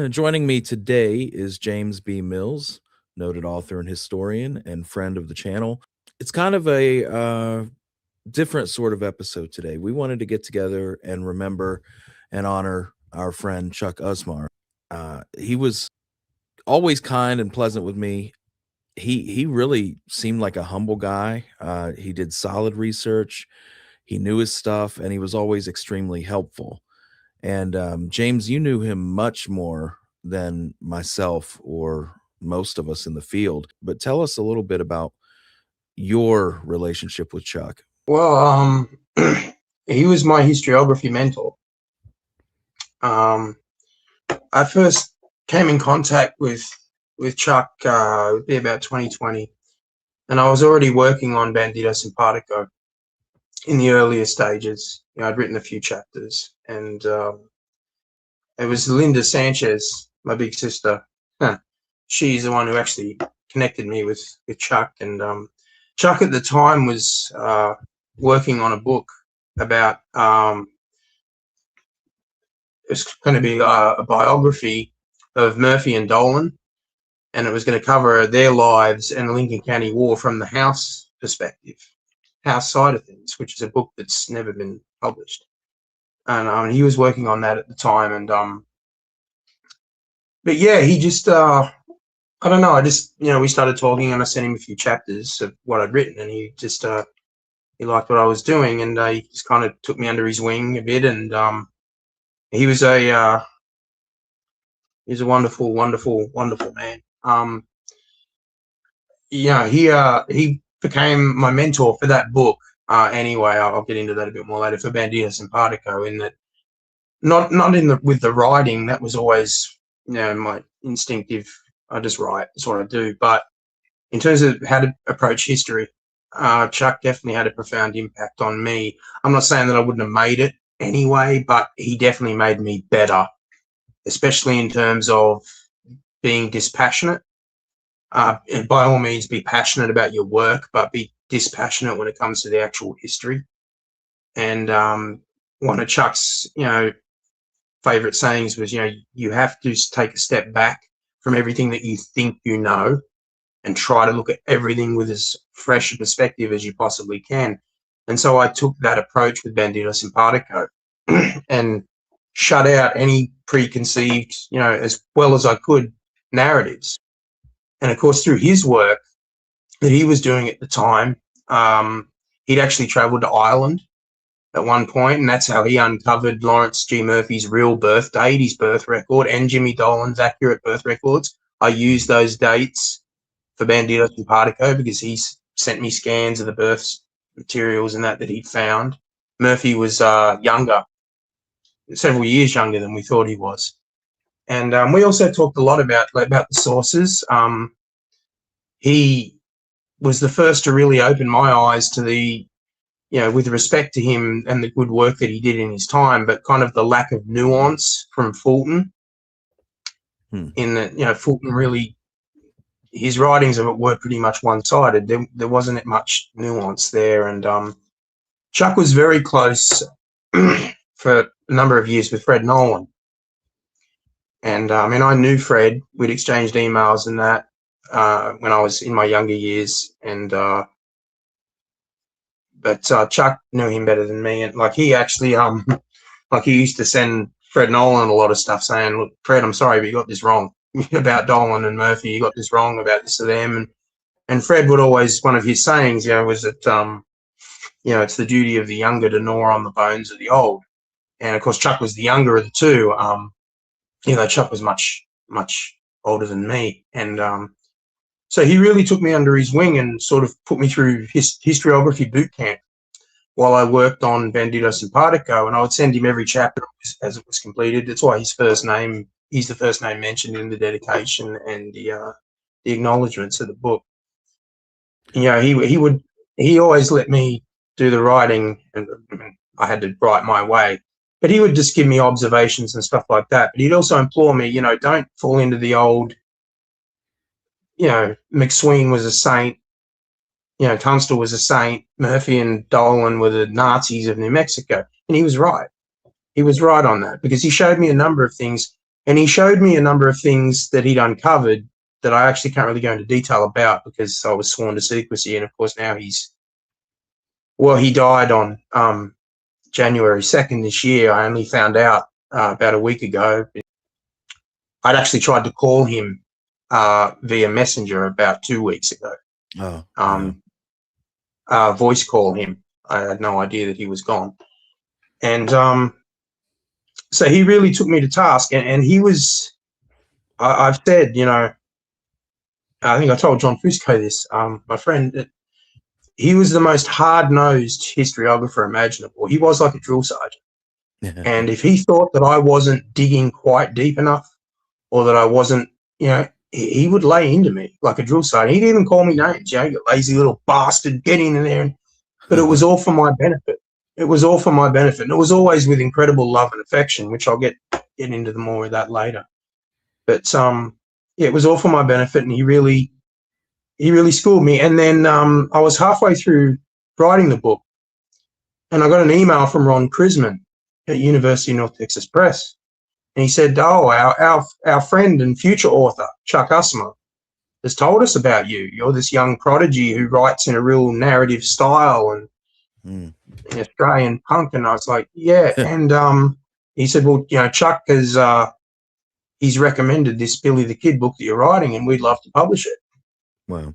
Joining me today is James B. Mills, noted author and historian and friend of the channel. It's kind of a different sort of episode today. We wanted to get together and remember and honor our friend Chuck Usmar. He was always kind and pleasant with me. He really seemed like a humble guy. He did solid research. He knew his stuff, and he was always extremely helpful. And James, you knew him much more than myself or most of us in the field. But tell us a little bit about your relationship with Chuck. Well, he was my historiography mentor. I first came in contact with Chuck would be about 2020, and I was already working on Bandito Simpatico in the earlier stages. I'd written a few chapters, and it was Linda Sanchez, my big sister. She's the one who actually connected me with Chuck, and Chuck at the time was working on a book about it's going to be a biography of Murphy and Dolan, and it was going to cover their lives and the Lincoln County War from the House perspective, House side of things, which is a book that's never been published. And he was working on that at the time, and but yeah, he just I don't know, we started talking, and I sent him a few chapters of what I'd written, and he just he liked what I was doing, and he just kind of took me under his wing a bit, and he was a wonderful, wonderful, wonderful man. He became my mentor for that book. Anyway, I'll get into that a bit more later, for Bandito Simpatico, in that not with the writing. That was always, my instinctive. I just write. That's what I do. But in terms of how to approach history, Chuck definitely had a profound impact on me. I'm not saying that I wouldn't have made it anyway, but he definitely made me better, especially in terms of being dispassionate. And by all means, be passionate about your work, but be dispassionate when it comes to the actual history. And one of Chuck's, favorite sayings was, you have to take a step back from everything that you think you know, and try to look at everything with as fresh a perspective as you possibly can. And so I took that approach with Bandito Simpatico and shut out any preconceived, as well as I could, narratives. And of course, through his work that he was doing at the time, he'd actually traveled to Ireland at one point, and that's how he uncovered Lawrence G. Murphy's real birth date, his birth record, and Jimmy Dolan's accurate birth records. I used those dates for Bandito Simpatico because he sent me scans of the birth materials and that he'd found. Murphy was younger, several years younger than we thought he was. And we also talked a lot about the sources. He was the first to really open my eyes to the, with respect to him and the good work that he did in his time, but kind of the lack of nuance from Fulton. In that, Fulton really, his writings of it were pretty much one-sided. There wasn't much nuance there. And Chuck was very close for a number of years with Fred Nolan. And I knew Fred. We'd exchanged emails and that when I was in my younger years. And but Chuck knew him better than me. And he actually he used to send Fred Nolan a lot of stuff saying, "Look, Fred, I'm sorry, but you got this wrong about Dolan and Murphy. You got this wrong about this or them." And Fred would always, one of his sayings, was that it's the duty of the younger to gnaw on the bones of the old. And of course, Chuck was the younger of the two. Chuck was much, much older than me. And so he really took me under his wing and sort of put me through his historiography boot camp while I worked on Bandito Simpatico. And I would send him every chapter as it was completed. That's why he's the first name mentioned in the dedication and the acknowledgements of the book. He always let me do the writing, and I had to write my way. But he would just give me observations and stuff like that. But he'd also implore me, don't fall into the old, McSween was a saint, Tunstall was a saint, Murphy and Dolan were the Nazis of New Mexico. And he was right. He was right on that, because he showed me a number of things And he showed me a number of things that he'd uncovered that I actually can't really go into detail about because I was sworn to secrecy. And of course now he died on January 2nd this year. I only found out about a week ago. I'd actually tried to call him via Messenger about 2 weeks ago. Oh, yeah. Voice call him. I had no idea that he was gone. And so he really took me to task. And he was, I've said, I think I told John Fusco this, my friend, that he was the most hard-nosed historiographer imaginable. He was like a drill sergeant. And if he thought that I wasn't digging quite deep enough, or that I wasn't, he would lay into me like a drill sergeant. He'd even call me names, you lazy little bastard, get in there. But it was all for my benefit. It was all for my benefit. And it was always with incredible love and affection, which I'll get into the more of that later. But it was all for my benefit, and he really schooled me. And then I was halfway through writing the book, and I got an email from Ron Krisman at University of North Texas Press. And he said, "Oh, our friend and future author, Chuck Usmar, has told us about you. You're this young prodigy who writes in a real narrative style and in Australian punk." And I was like, yeah. And he said, "Well, Chuck has he's recommended this Billy the Kid book that you're writing, and we'd love to publish it." Wow.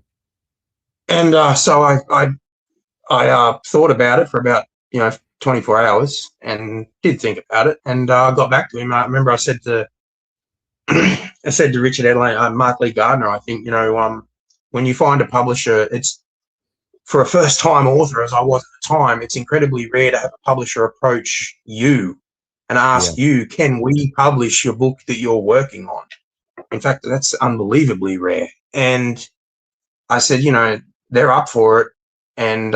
And so I thought about it for about 24 hours and did think about it, and got back to him. I remember I said to Richard Adelaide, Mark Lee Gardner, I think, when you find a publisher, it's for a first-time author, as I was at the time, it's incredibly rare to have a publisher approach you and ask you, can we publish your book that you're working on? In fact, that's unbelievably rare. And I said, they're up for it. And,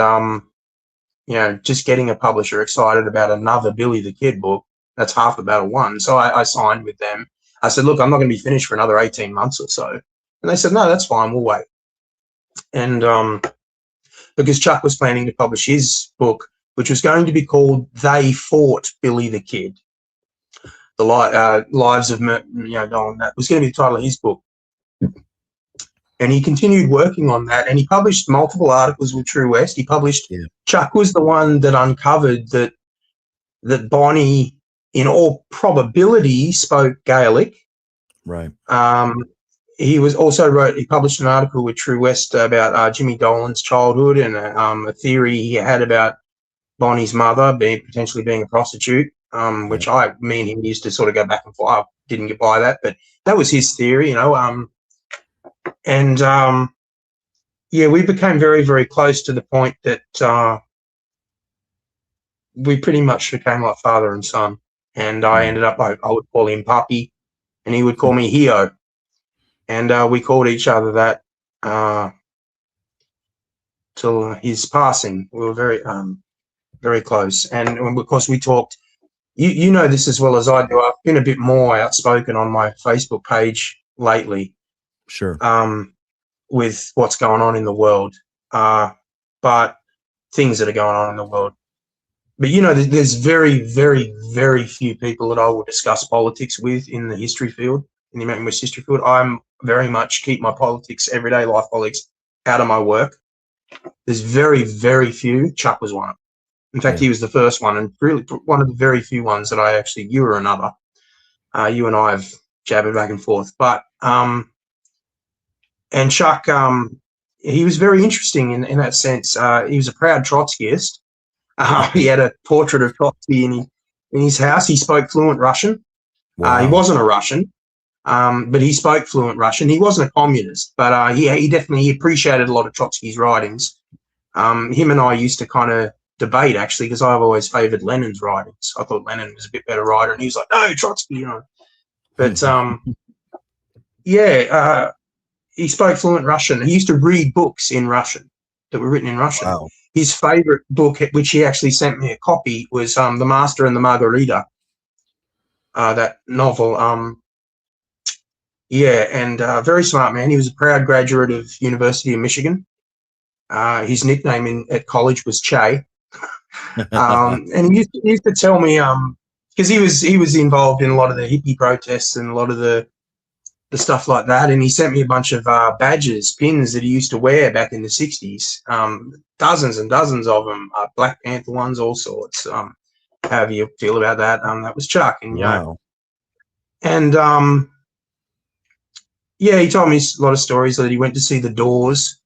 just getting a publisher excited about another Billy the Kid book, that's half the battle won. So I signed with them. I said, "Look, I'm not going to be finished for another 18 months or so." And they said, "No, that's fine. We'll wait." And because Chuck was planning to publish his book, which was going to be called They Fought Billy the Kid. The Lives of, that was going to be the title of his book. And he continued working on that, and he published multiple articles with True West. He published, Chuck was the one that uncovered that Bonnie, in all probability, spoke Gaelic. Right. He published an article with True West about Jimmy Dolan's childhood and a theory he had about Bonnie's mother potentially being a prostitute, which me and him used to sort of go back and forth. I didn't get by that, but that was his theory, And we became very, very close to the point that we pretty much became like father and son. And I ended up, I would call him Puppy, and he would call me Hio. And we called each other that till his passing. We were very, very close. And of course, we talked. You know this as well as I do. I've been a bit more outspoken on my Facebook page lately. Sure. With what's going on in the world, but things that are going on in the world. But there's very, very, very few people that I will discuss politics with in the history field, in the American West history field. I'm very much keep my politics, everyday life politics, out of my work. There's very, very few. Chuck was one. In fact, he was the first one, and really one of the very few ones that I actually. You were another. You and I have jabbered back and forth, but and Chuck, he was very interesting in that sense. He was a proud Trotskyist. He had a portrait of Trotsky in his house. He spoke fluent Russian. Wow. He wasn't a Russian, but he spoke fluent Russian. He wasn't a communist, but he definitely appreciated a lot of Trotsky's writings. Him and I used to kind of debate, actually, because I've always favoured Lenin's writings. I thought Lenin was a bit better writer, and he was like, "No, Trotsky," But he spoke fluent Russian. He used to read books in Russian that were written in Russian. Wow. His favorite book, which he actually sent me a copy, was The Master and the Margarita, that novel. And very smart man. He was a proud graduate of University of Michigan. His nickname at college was Che. And he used to tell me because he was involved in a lot of the hippie protests and a lot of the stuff like that. And he sent me a bunch of badges, pins that he used to wear back in the 60s. Dozens and dozens of them, Black Panther ones, all sorts. However you feel about that, that was Chuck. And, Wow. And yeah, he told me a lot of stories that he went to see the Doors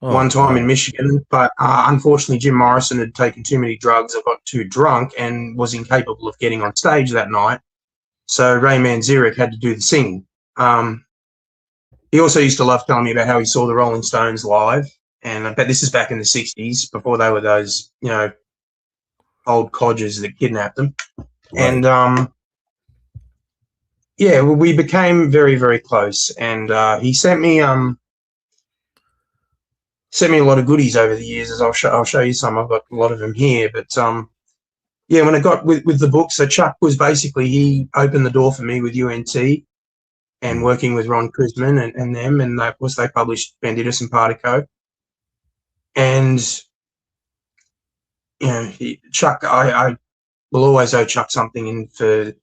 Oh one time in God. Michigan, but unfortunately Jim Morrison had taken too many drugs, or got too drunk, and was incapable of getting on stage that night. So Ray Manzarek had to do the singing. He also used to love telling me about how he saw the Rolling Stones live, and I bet this is back in the 60s, before they were those, old codgers that kidnapped them. Right. And yeah, well, we became very, very close, and he sent me a lot of goodies over the years. As I'll show you some. I've got a lot of them here, but yeah, when I got with the book, so Chuck was basically, he opened the door for me with UNT and Mm. working with Ron Krisman and them, and they published Bandidos and Partico. And Chuck, I will always owe Chuck something in for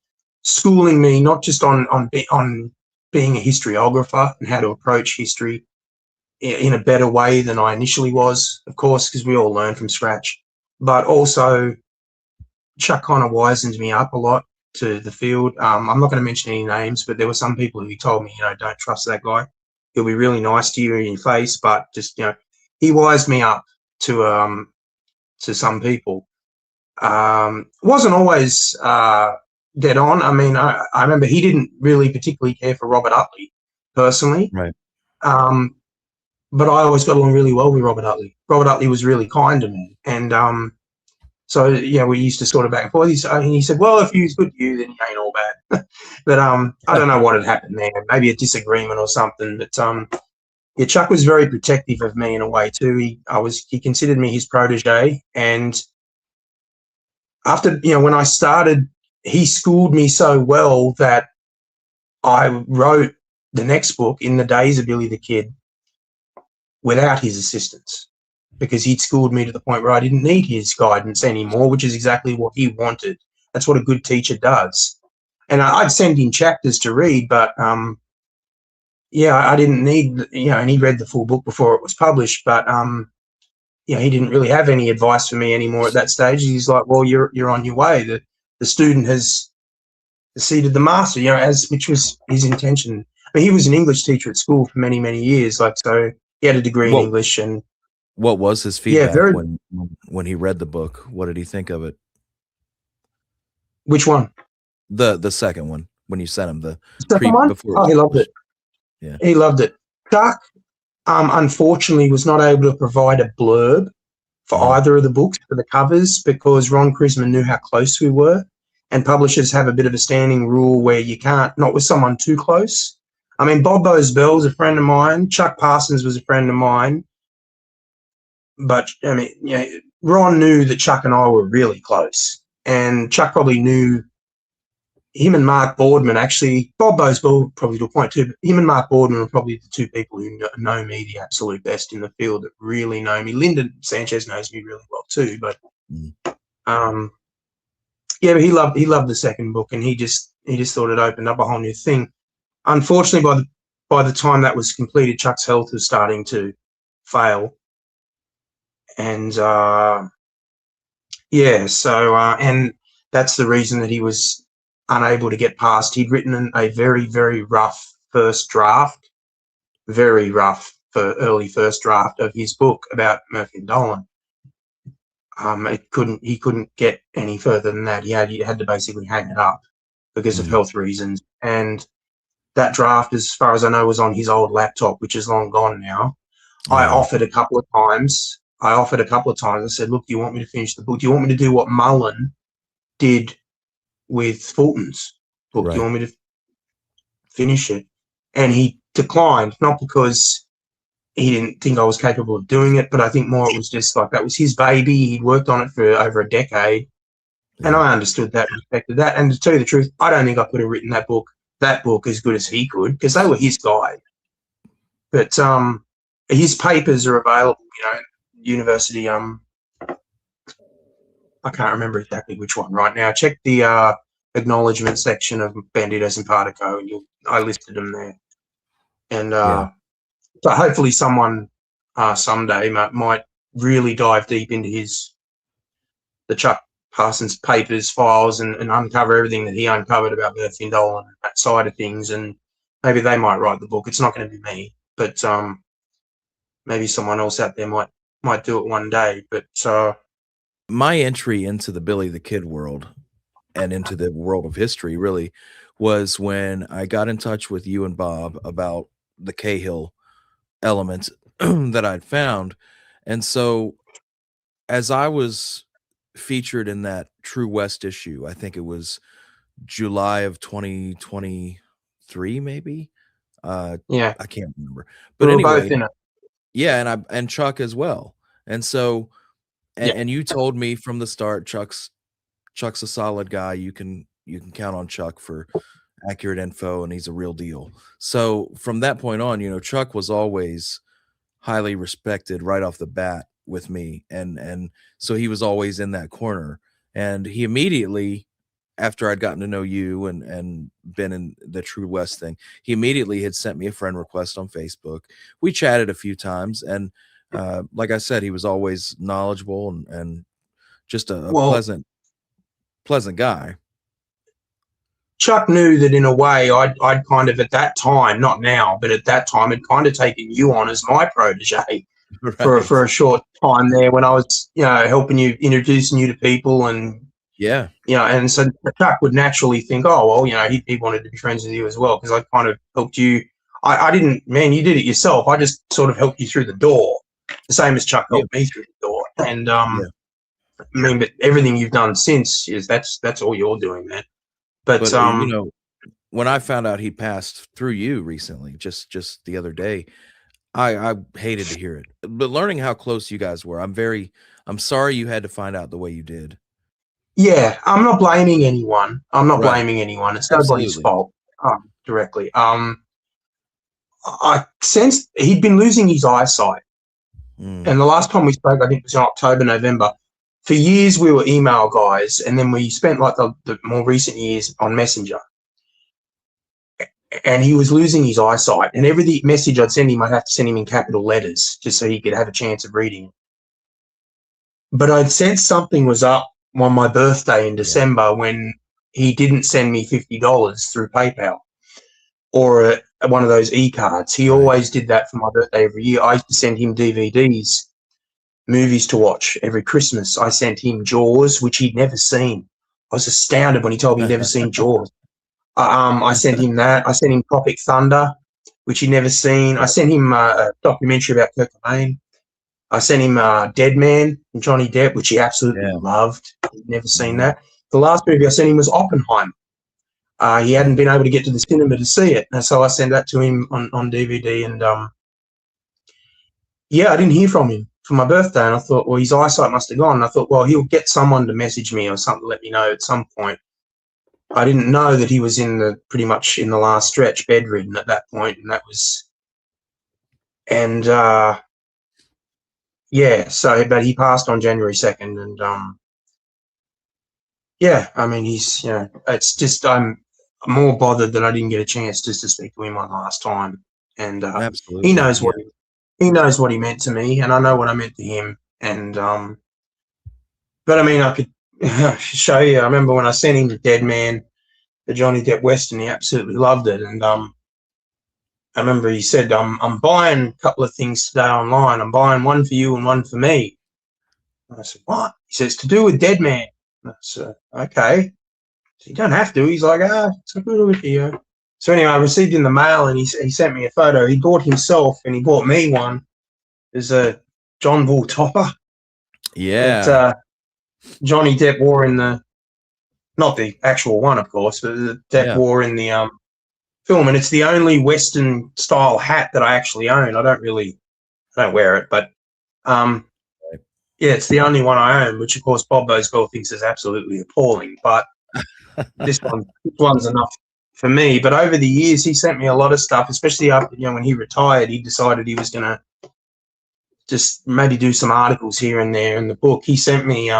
schooling me, not just on being a historiographer and how to approach history in a better way than I initially was, of course, because we all learn from scratch, but also Chuck kind of wisened me up a lot to the field. I'm not going to mention any names, but there were some people who told me, don't trust that guy. He'll be really nice to you in your face, but just, he wised me up to some people. Wasn't always dead on. I mean, I remember he didn't really particularly care for Robert Utley personally. Right. But I always got along really well with Robert Utley. Robert Utley was really kind to me. And so, yeah, we used to sort of back and forth. He said, well, if he's good to you, then he ain't all bad. But I don't know what had happened there. Maybe a disagreement or something. But yeah, Chuck was very protective of me in a way too. He considered me his protege. And after, when I started, he schooled me so well that I wrote the next book, In the Days of Billy the Kid, without his assistance, because he'd schooled me to the point where I didn't need his guidance anymore, which is exactly what he wanted. That's what a good teacher does. And I'd send him chapters to read, but yeah, I didn't need, and he read the full book before it was published, but he didn't really have any advice for me anymore at that stage. He's like, well, you're on your way. The student has exceeded the master, which was his intention. But he was an English teacher at school for many, many years. So he had a degree in What English, and what was his yeah, feedback very. when he read the book? What did he think of it? Which one? The second one, when you sent him the Second one? before it Oh, was he loved it. published. Yeah. He loved it. Chuck, unfortunately, was not able to provide a blurb for either of the books, for the covers, because Ron Krisman knew how close we were, and publishers have a bit of a standing rule where you can't, not with someone too close. I mean, Bob Bowes-Bell's a friend of mine. Chuck Parsons was a friend of mine. But, I mean, Ron knew that Chuck and I were really close. And Chuck probably knew him and Mark Boardman, actually. Bob Bowes-Bell probably to a point too, but him and Mark Boardman are probably the two people who know me the absolute best in the field, that really know me. Lyndon Sanchez knows me really well too, but yeah, but he loved the second book, and he just thought it opened up a whole new thing. Unfortunately, by the time that was completed, Chuck's health was starting to fail, and yeah, so and that's the reason that he was unable to get past. He'd written a very, very rough first draft, very rough for early first draft of his book about Murphy and Dolan. He couldn't get any further than that. He had to basically hang it up because of health reasons. And that draft, as far as I know, was on his old laptop, which is long gone now. I offered a couple of times. I said, look, do you want me to finish the book? Do you want me to do what Mullen did with Fulton's book? Right. Do you want me to finish it? And he declined, not because he didn't think I was capable of doing it, but I think more it was just like that was his baby. He'd worked on it for over a decade. Yeah. And I understood that, respected that. And to tell you the truth, I don't think I could have written that book as good as he could, because they were his guide. But his papers are available, university. I can't remember exactly which one right now. Check the acknowledgement section of Bandidos and Partico, and I listed them there. And Yeah. so hopefully someone someday might really dive deep into the Chuck Parsons papers, files, and uncover everything that he uncovered about Berthindol and that side of things. And maybe they might write the book. It's not going to be me, but maybe someone else out there might do it one day. But My entry into the Billy the Kid world and into the world of history really was when I got in touch with you and Bob about the Cahill elements that I'd found. And so as I was featured in that True West issue, I think it was July of 2023, maybe. yeah, I can't remember. we But were both anyway, in it. yeah, and Chuck as well. And so Yeah. and you told me from the start, Chuck's a solid guy. You can count on Chuck for accurate info, and he's a real deal. So from that point on, Chuck was always highly respected right off the bat with me, and so he was always in that corner. And he immediately, after I'd gotten to know you and been in the True West thing, he immediately had sent me a friend request on Facebook. We chatted a few times, and like I said, he was always knowledgeable and just a Well, pleasant guy. Chuck knew that in a way I'd kind of at that time, not now, but at that time, had kind of taken you on as my protege for Right. a short time there when I was, helping you, introducing you to people, and Yeah. and so Chuck would naturally think, oh well, he wanted to be friends with you as well because I kind of helped you. I didn't, man, you did it yourself. I just sort of helped you through the door, the same as Chuck Yeah. helped me through the door. And Yeah. I mean, but everything you've done since is that's all you're doing, man. But But, when I found out he passed through you recently, just the other day, I hated to hear it. But learning how close you guys were, I'm sorry you had to find out the way you did. yeah, I'm not blaming anyone. I'm not Right. blaming anyone. It's nobody's Absolutely. fault directly. I sensed he'd been losing his eyesight, Mm, and the last time we spoke, I think, was in October, November. For years, we were email guys, and then we spent like the more recent years on Messenger. And he was losing his eyesight, and every message I'd send him, I'd have to send him in capital letters just so he could have a chance of reading it. But I'd sensed something was up on my birthday in yeah. December when he didn't send me $50 through PayPal or one of those e-cards. He Right. always did that for my birthday every year. I used to send him DVDs, movies to watch every Christmas. I sent him Jaws, which he'd never seen. I was astounded when he told me he'd never seen Jaws. I sent him that. I sent him Tropic Thunder, which he'd never seen. I sent him a documentary about Kurt Cobain. I sent him Dead Man and Johnny Depp, which he absolutely Yeah. loved. He'd never seen Mhm. that. The last movie I sent him was Oppenheimer. He hadn't been able to get to the cinema to see it, and so I sent that to him on DVD. And yeah, I didn't hear from him for my birthday, and I thought, well, his eyesight must have gone. And I thought, well, he'll get someone to message me or something to let me know at some point. I didn't know that he was pretty much in the last stretch, bedridden at that point, and that was, and yeah. So, but he passed on January 2nd, and yeah, I mean, he's, it's just I'm more bothered that I didn't get a chance just to speak to him one last time, and he Absolutely. knows Yeah. he knows what he meant to me, and I know what I meant to him, and but I mean, I could show you. I remember when I sent him to Dead Man, the Johnny Depp Western, he absolutely loved it, and I remember he said, I'm buying a couple of things today online. I'm buying one for you and one for me. And I said, what? He says, to do with Dead Man. And I said, okay. So you don't have to. He's like, it's a good video. So anyway, I received in the mail, and he sent me a photo. He bought himself, and he bought me one. There's a John Bull topper that Yeah. Johnny Depp wore not the actual one, of course, but the Depp Yeah. wore in the film. And it's the only Western style hat that I actually own. I don't wear it, but Right. yeah, it's the only one I own, which of course Bob Boswell thinks is absolutely appalling. But this one's enough for me. But over the years, he sent me a lot of stuff, especially after when he retired. He decided he was going to just maybe do some articles here and there in the book. He sent me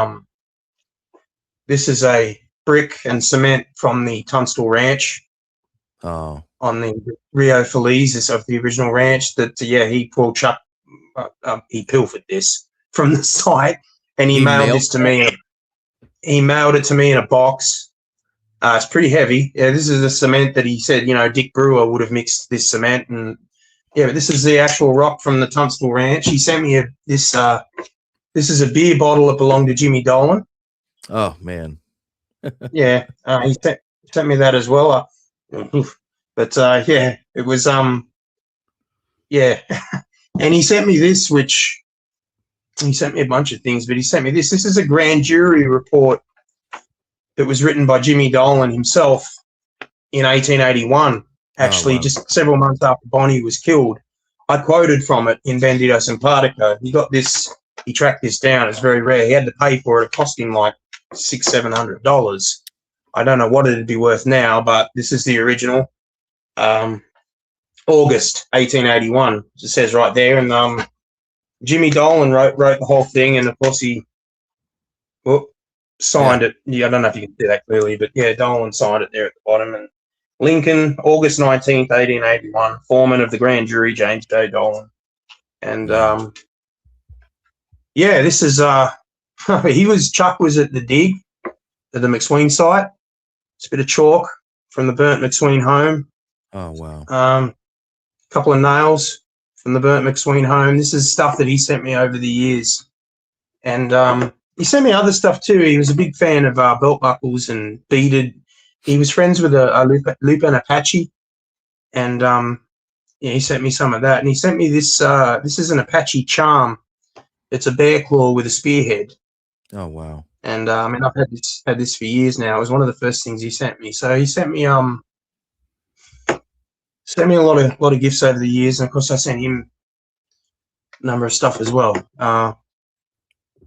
this is a brick and cement from the Tunstall Ranch Oh, on the Rio Feliz of the original ranch. That he pilfered this from the site, and he mailed this to me. He mailed it to me in a box. It's pretty heavy. Yeah, this is the cement that he said, Dick Brewer would have mixed this cement. And yeah, but this is the actual rock from the Tunstall Ranch. He sent me this is a beer bottle that belonged to Jimmy Dolan. oh man. Yeah, he sent me that as well. But yeah, it was yeah. And he sent me this, which he sent me a bunch of things, but he sent me this. This is a grand jury report that was written by Jimmy Dolan himself in 1881, actually, just several months after Bonnie was killed. I quoted from it in Bandito Simpatico. He got this, he tracked this down. It's very rare. He had to pay for it. It cost him like $600-700. I don't know what it'd be worth now, but this is the original. August 1881, it says right there. And Jimmy Dolan wrote the whole thing, and of course he signed it. Yeah, I don't know if you can see that clearly, but yeah, Dolan signed it there at the bottom. And Lincoln, August 19th, 1881, foreman of the grand jury, James J. Dolan. And yeah, this is Chuck was at the dig at the McSween site. It's a bit of chalk from the burnt McSween home. Oh wow. Couple of nails from the burnt McSween home. This is stuff that he sent me over the years. And he sent me other stuff too. He was a big fan of belt buckles and beaded. He was friends with a Lupin Apache. And yeah, he sent me some of that. And he sent me this. This is an Apache charm. It's a bear claw with a spearhead. Oh wow. And I mean, I've had this for years now. It was one of the first things he sent me. So he sent me a lot of gifts over the years, and of course I sent him a number of stuff as well.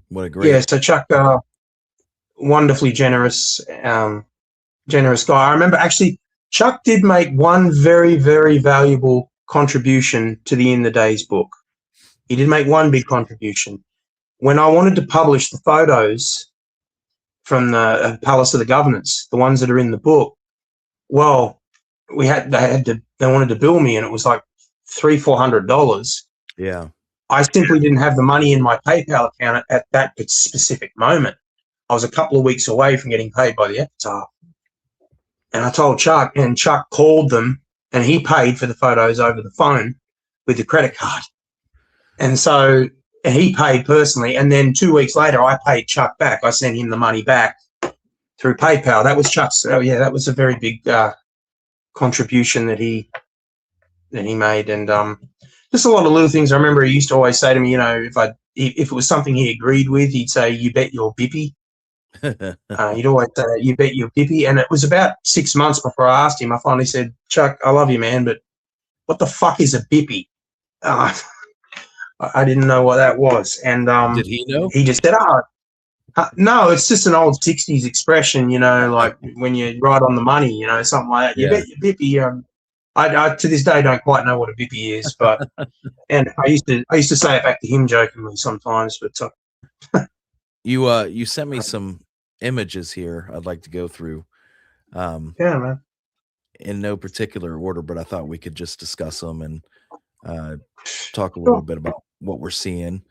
What a great So Chuck, wonderfully generous guy. I remember actually Chuck did make one very, very valuable contribution to the In the Days book. He did make one big contribution. When I wanted to publish the photos from the Palace of the Governors, the ones that are in the book, well, they wanted to bill me, and it was like $300-400. Yeah. I simply didn't have the money in my PayPal account at that specific moment. I was a couple of weeks away from getting paid by the Epitaph. And I told Chuck, and Chuck called them, and he paid for the photos over the phone with the credit card. And so he paid personally. And then 2 weeks later, I paid Chuck back. I sent him the money back through PayPal. That was Chuck's. Oh yeah, that was a very big contribution that he made. And just a lot of little things. I remember he used to always say to me, if it was something he agreed with, he'd say, "You bet your bippy." He'd always say, "You bet your bippy." And it was about 6 months before I asked him. I finally said, "Chuck, I love you, man, but what the fuck is a bippy?" I didn't know what that was. And did he know? He just said, no, it's just an old 60s expression, like when you ride on the money, something like that. You bet your bippy. I to this day don't quite know what a bippy is, but and I used to say it back to him jokingly sometimes. But you sent me some images here I'd like to go through. Yeah, man. In no particular order, but I thought we could just discuss them and talk a little bit about what we're seeing.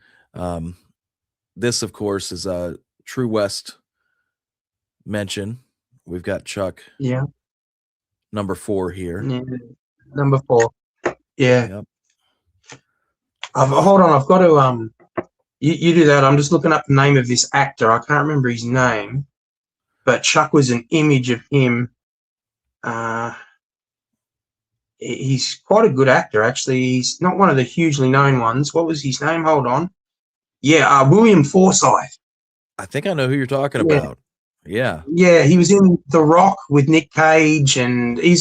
This, of course, is a True West mention. We've got Chuck. Yeah. Number 4 here. Yeah. Number 4. Yeah. Yep. Hold on. I've got to you do that. I'm just looking up the name of this actor. I can't remember his name, but Chuck was an image of him. He's quite a good actor, actually. He's not one of the hugely known ones. What was his name? Hold on. Yeah, William Forsythe. I think I know who you're talking about. Yeah. Yeah, he was in The Rock with Nick Cage, and he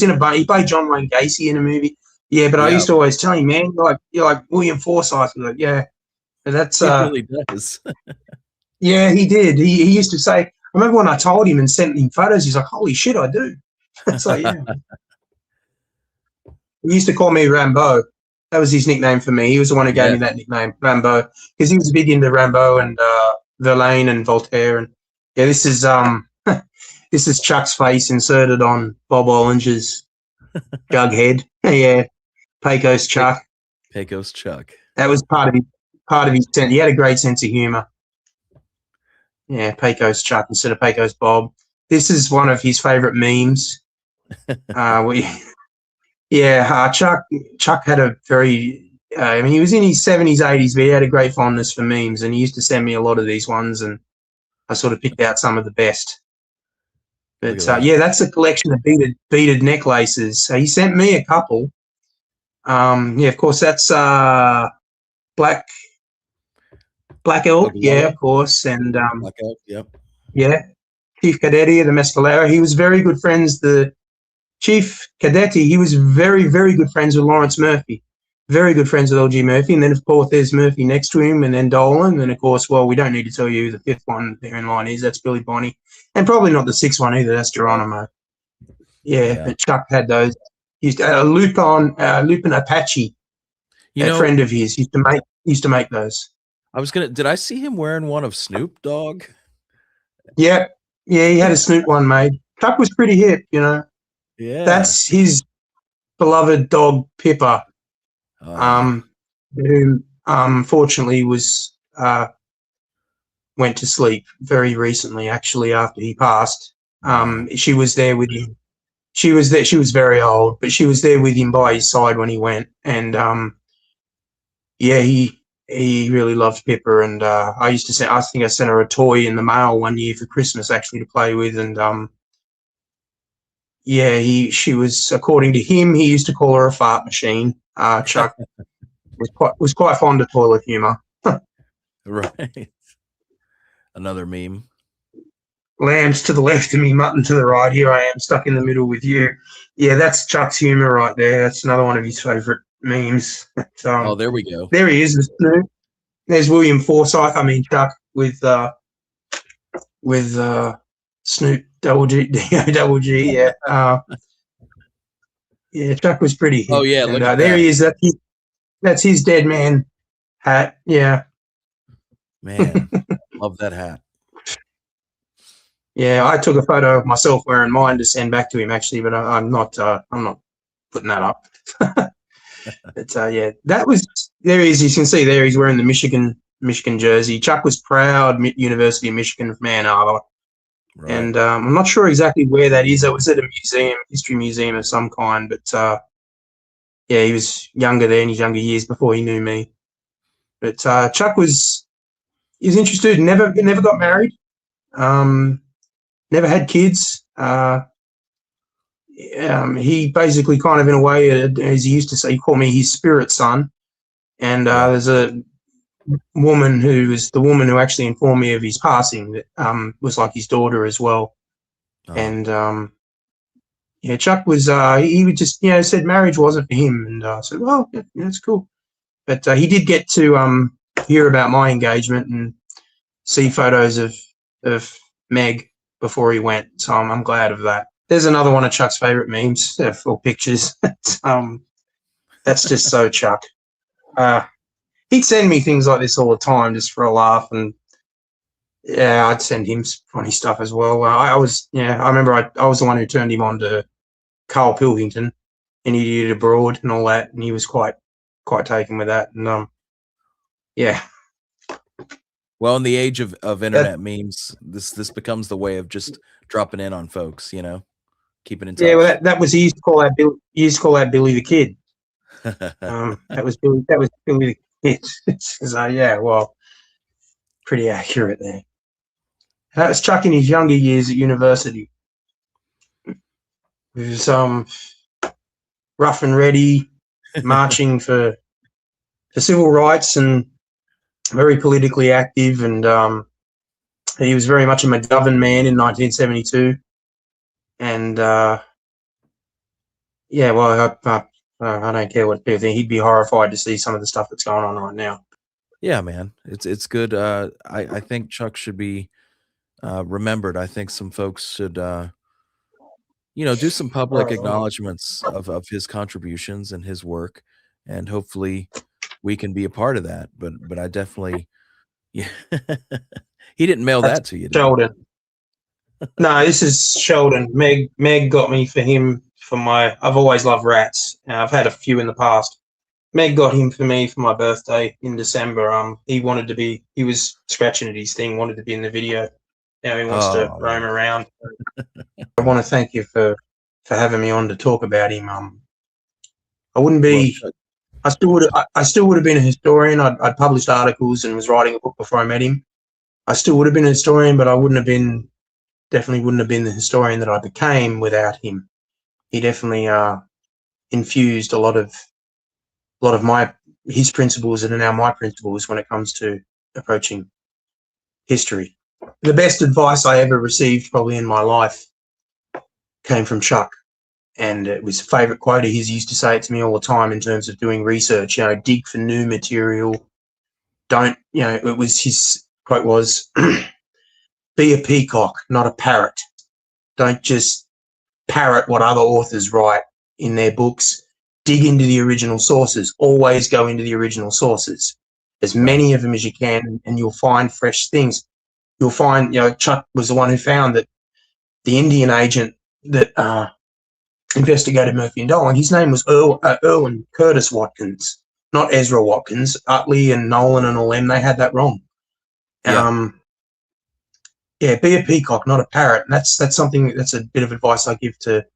played John Wayne Gacy in a movie. Yeah, but I used to always tell him, man, you're like William Forsythe. Like, yeah, that's he really does. Yeah, he did. He used to say. I remember when I told him and sent him photos. He's like, "Holy shit, I do." It's like, yeah. He used to call me Rambo. That was his nickname for me. He was the one who gave me that nickname, Rambo, because he was big into Rambo and Verlaine and Voltaire. And yeah, this is This is Chuck's face inserted on Bob Ollinger's jug head. Yeah, Pecos Chuck. Pecos Chuck. That was part of his sense. He had a great sense of humour. Yeah, Pecos Chuck instead of Pecos Bob. This is one of his favourite memes. Chuck had a very. I mean, he was in his 70s, 80s, but he had a great fondness for memes, and he used to send me a lot of these ones, and I sort of picked out some of the best. But yeah, that's a collection of beaded necklaces. So he sent me a couple. Yeah, of course, that's Black Elk. Yeah, of course, and Black Elk. Yep. Yeah, Chief Cadetti of the Mescalero. He was very good friends. The Chief Cadetti, he was very, very good friends with Lawrence Murphy. Very good friends with L.G. Murphy. And then, of course, there's Murphy next to him, and then Dolan. And, of course, well, we don't need to tell you who the fifth one there in line is. That's Billy Bonney. And probably not the sixth one either. That's Geronimo. Yeah. But Chuck had those. Lupin Apache, a friend of his, used to make those. Did I see him wearing one of Snoop Dogg? Yeah. Yeah, he had a Snoop one made. Chuck was pretty hip, you know. Yeah. That's his beloved dog, Pippa, who unfortunately went to sleep very recently, actually, after he passed. She was there with him. She was there. She was very old, but she was there with him by his side when he went. And, yeah, he really loved Pippa. And I think I sent her a toy in the mail one year for Christmas, actually, to play with. And, yeah, she was, according to him, he used to call her a fart machine. Chuck was quite fond of toilet humor. Right. Another meme. Lambs to the left of me, mutton to the right. Here I am, stuck in the middle with you. Yeah, that's Chuck's humor right there. That's another one of his favorite memes. Oh, there we go. There he is. There's William Forsythe. I mean Chuck with Snoop Double G, Double G. Yeah. Yeah, Chuck was pretty hip. Oh yeah, look at there that. he is. That's his dead man hat. Yeah. Man, love that hat. Yeah, I took a photo of myself wearing mine to send back to him, actually, but I'm not putting that up. But yeah, that was there. He is. You can see there he's wearing the Michigan jersey. Chuck was proud University of Michigan from Ann Arbor. Right. And I'm not sure exactly where that is. It was at a museum, history museum of some kind. But yeah, he was younger there in his younger years before he knew me. But Chuck was interested. Never got married. Never had kids. He basically kind of, in a way, as he used to say, he called me his spirit son. And there's a woman who actually informed me of his passing that was like his daughter as well. Oh. And yeah, Chuck was he would just said marriage wasn't for him, and I said, well, yeah, that's cool. But he did get to hear about my engagement and see photos of Meg before he went, so I'm glad of that. There's another one of Chuck's favorite memes or pictures. That's just so Chuck. He'd send me things like this all the time just for a laugh, and yeah, I'd send him funny stuff as well. I remember I was the one who turned him on to Carl Pilkington and Idiot Abroad and all that, and he was quite taken with that. And yeah. Well, in the age of internet memes, this becomes the way of just dropping in on folks, keeping in touch. Yeah, well, that was he used to call that Billy the Kid. That was Billy the Kid. So yeah, well, pretty accurate there. That was Chuck in his younger years at university. He was rough and ready, marching for civil rights and very politically active, and he was very much a McGovern man in 1972. And yeah, well, I don't care what people think. He'd be horrified to see some of the stuff that's going on right now. Yeah, man, it's good. I think Chuck should be remembered. I think some folks should do some public acknowledgments of his contributions and his work, and hopefully we can be a part of that. But I definitely, yeah, he didn't mail that to you. Sheldon. No, this is Sheldon. Meg got me for him for my. I've always loved rats. I've had a few in the past. Meg got him for me for my birthday in December. He wanted to be. He was scratching at his thing. Wanted to be in the video. Now he wants to roam Oh, around. I want to thank you for having me on to talk about him. I wouldn't well, be. I still would have been a historian. I'd published articles and was writing a book before I met him. I still would have been a historian, but I wouldn't have been. Definitely wouldn't have been the historian that I became without him. He definitely infused a lot of my his principles and are now my principles when it comes to approaching history. The best advice I ever received probably in my life came from Chuck, and it was a favourite quote of his. He used to say it to me all the time in terms of doing research. Dig for new material. Don't It was his quote was, "Be a peacock, not a parrot. Don't just parrot what other authors write in their books. Dig into the original sources. Always go into the original sources, as right. many of them as you can, and you'll find fresh things. You'll find, Chuck was the one who found that the Indian agent that investigated Murphy and Dolan, his name was Erwin Curtis Watkins, not Ezra Watkins. Utley and Nolan and all them, they had that wrong. Yeah. Yeah, be a peacock, not a parrot. And that's something that's a bit of advice I give to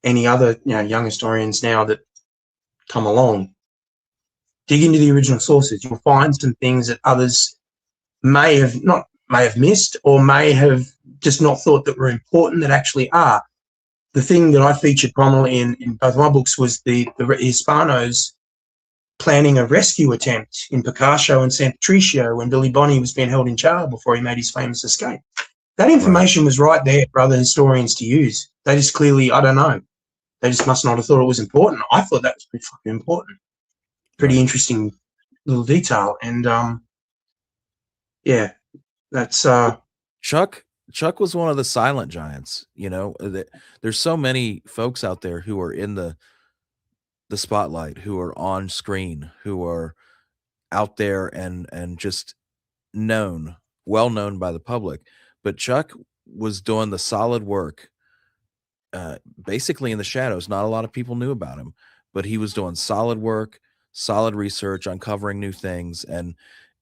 any other young historians now that come along. Dig into the original sources. You'll find some things that others may have missed, or may have just not thought that were important, that actually are. The thing that I featured prominently in both my books was the Hispanos planning a rescue attempt in Picasso and San Patricio when Billy Bonney was being held in jail before he made his famous escape. That Right. information was right there for other historians to use. They just clearly, I don't know, they just must not have thought it was important. I thought that was pretty fucking important. Pretty Right. interesting little detail. And yeah, that's Well, Chuck Chuck was one of the silent giants, there's so many folks out there who are in the spotlight, who are on screen, who are out there and just known, well known by the public. But Chuck was doing the solid work, basically in the shadows. Not a lot of people knew about him, but he was doing solid work, solid research, uncovering new things. And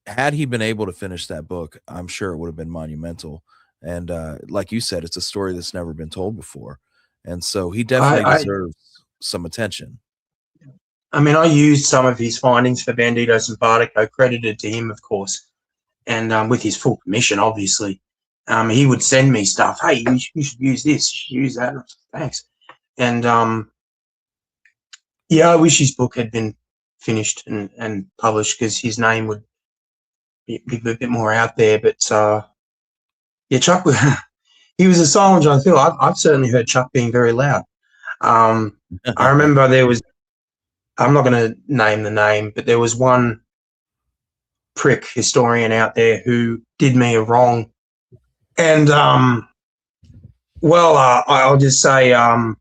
had he been able to finish that book, I'm sure it would have been monumental. And like you said, it's a story that's never been told before. And so he definitely I deserves some attention. I mean, I used some of his findings for Bandito Simpatico, credited to him, of course, and with his full permission, obviously. He would send me stuff. Hey, you should use this, you should use that. And I was like, thanks. And yeah, I wish his book had been finished and published, because his name would be a bit more out there. But yeah, Chuck, he was a silent John Phil. I've certainly heard Chuck being very loud. I remember there was, I'm not going to name the name, but there was one prick historian out there who did me a wrong. And I'll just say I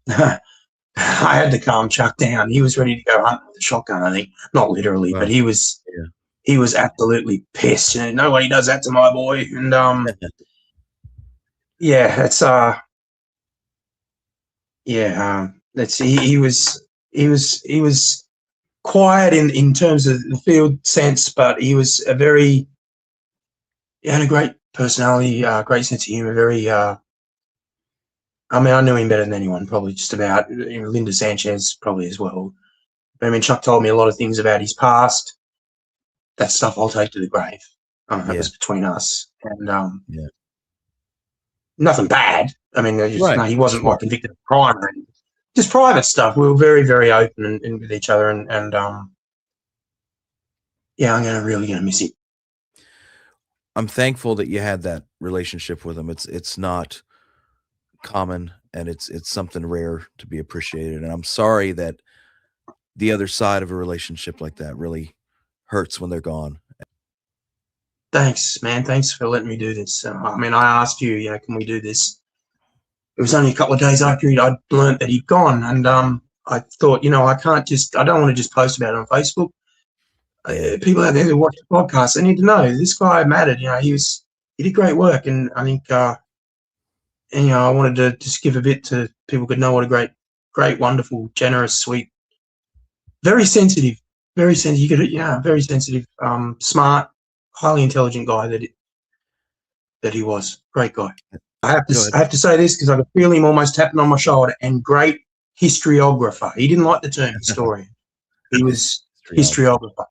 had to calm Chuck down. He was ready to go hunt with a shotgun, I think. Not literally, but Well, he was yeah. absolutely pissed. Nobody does that to my boy. And yeah, it's that's he was quiet in terms of the field sense, but he had a great personality, great sense of humor. Very, I mean, I knew him better than anyone, probably just about. Linda Sanchez probably as well. But I mean, Chuck told me a lot of things about his past. That stuff I'll take to the grave. That Yeah. was between us, and Yeah. nothing bad. I mean, Right. no, he wasn't Sure. like convicted of crime or anything. Just private stuff. We were very, very open and with each other, and yeah, really gonna miss him. I'm thankful that you had that relationship with him. It's not common, and it's something rare to be appreciated. And I'm sorry that the other side of a relationship like that really hurts when they're gone. Thanks, man. Thanks for letting me do this. I mean, I asked you, can we do this? It was only a couple of days after I'd learnt that he'd gone, and I thought, I don't want to just post about it on Facebook. Yeah. People out there who watch the podcast, they need to know this guy mattered. He did great work, and I think and I wanted to just give a bit to people could know what a great, wonderful, generous, sweet, very sensitive, very sensitive. You could, very sensitive, smart, highly intelligent guy that he was. Great guy. I have Go to ahead. I have to say this because I could feel him almost tapping on my shoulder. And great historiographer. He didn't like the term historian. He was Historiography. historiographer.